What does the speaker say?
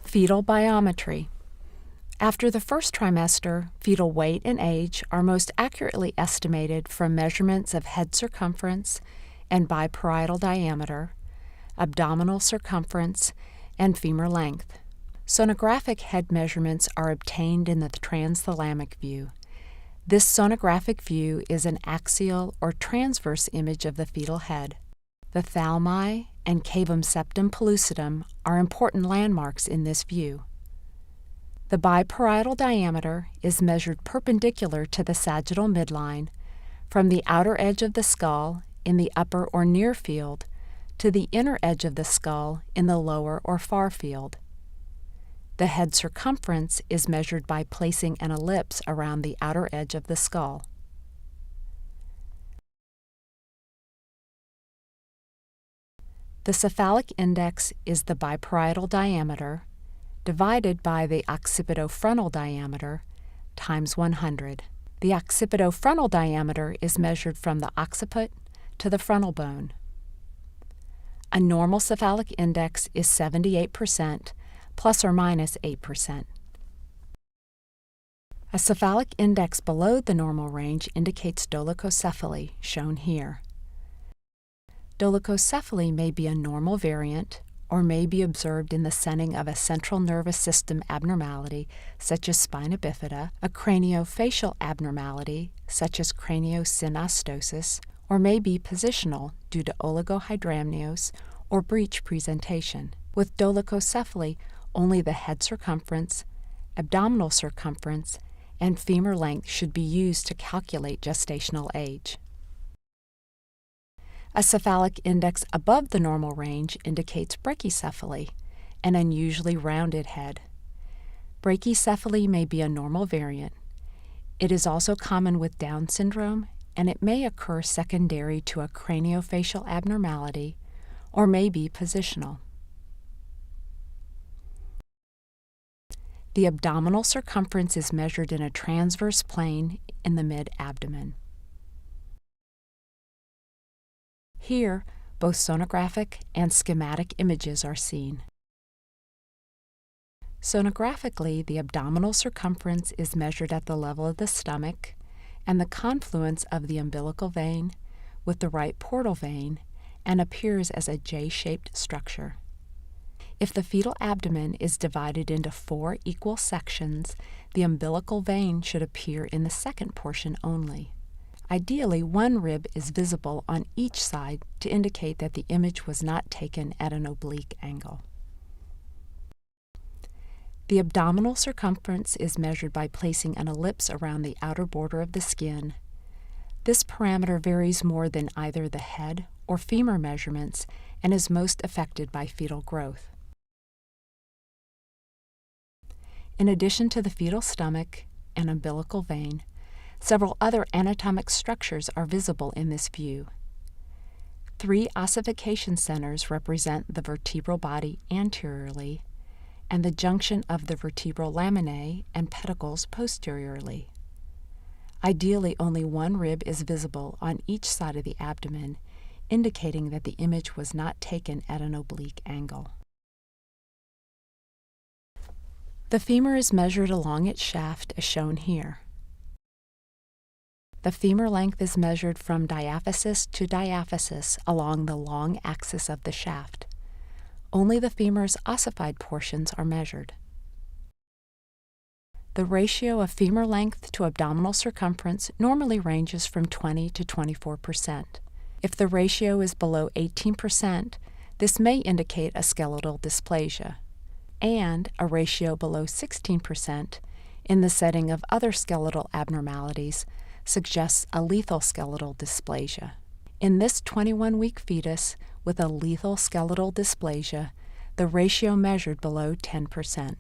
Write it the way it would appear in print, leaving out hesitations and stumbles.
Fetal biometry. After the first trimester, fetal weight and age are most accurately estimated from measurements of head circumference and biparietal diameter, abdominal circumference, and femur length. Sonographic head measurements are obtained in the transthalamic view. This sonographic view is an axial or transverse image of the fetal head. The thalmi and cavum septum pellucidum are important landmarks in this view. The biparietal diameter is measured perpendicular to the sagittal midline from the outer edge of the skull in the upper or near field to the inner edge of the skull in the lower or far field. The head circumference is measured by placing an ellipse around the outer edge of the skull. The cephalic index is the biparietal diameter divided by the occipitofrontal diameter times 100. The occipitofrontal diameter is measured from the occiput to the frontal bone. A normal cephalic index is 78%, plus or minus 8%. A cephalic index below the normal range indicates dolichocephaly, shown here. Dolichocephaly may be a normal variant or may be observed in the setting of a central nervous system abnormality, such as spina bifida, a craniofacial abnormality, such as craniosynostosis, or may be positional due to oligohydramnios or breech presentation. With dolichocephaly, only the head circumference, abdominal circumference, and femur length should be used to calculate gestational age. A cephalic index above the normal range indicates brachycephaly, an unusually rounded head. Brachycephaly may be a normal variant. It is also common with Down syndrome, and it may occur secondary to a craniofacial abnormality or may be positional. The abdominal circumference is measured in a transverse plane in the mid-abdomen. Here, both sonographic and schematic images are seen. Sonographically, the abdominal circumference is measured at the level of the stomach and the confluence of the umbilical vein with the right portal vein and appears as a J-shaped structure. If the fetal abdomen is divided into 4 equal sections, the umbilical vein should appear in the second portion only. Ideally, 1 rib is visible on each side to indicate that the image was not taken at an oblique angle. The abdominal circumference is measured by placing an ellipse around the outer border of the skin. This parameter varies more than either the head or femur measurements and is most affected by fetal growth. In addition to the fetal stomach and umbilical vein, several other anatomic structures are visible in this view. 3 ossification centers represent the vertebral body anteriorly and the junction of the vertebral laminae and pedicles posteriorly. Ideally, only 1 rib is visible on each side of the abdomen, indicating that the image was not taken at an oblique angle. The femur is measured along its shaft as shown here. The femur length is measured from diaphysis to diaphysis along the long axis of the shaft. Only the femur's ossified portions are measured. The ratio of femur length to abdominal circumference normally ranges from 20 to 24%. If the ratio is below 18%, this may indicate a skeletal dysplasia, and a ratio below 16% in the setting of other skeletal abnormalities suggests a lethal skeletal dysplasia. In this 21-week fetus with a lethal skeletal dysplasia, the ratio measured below 10%.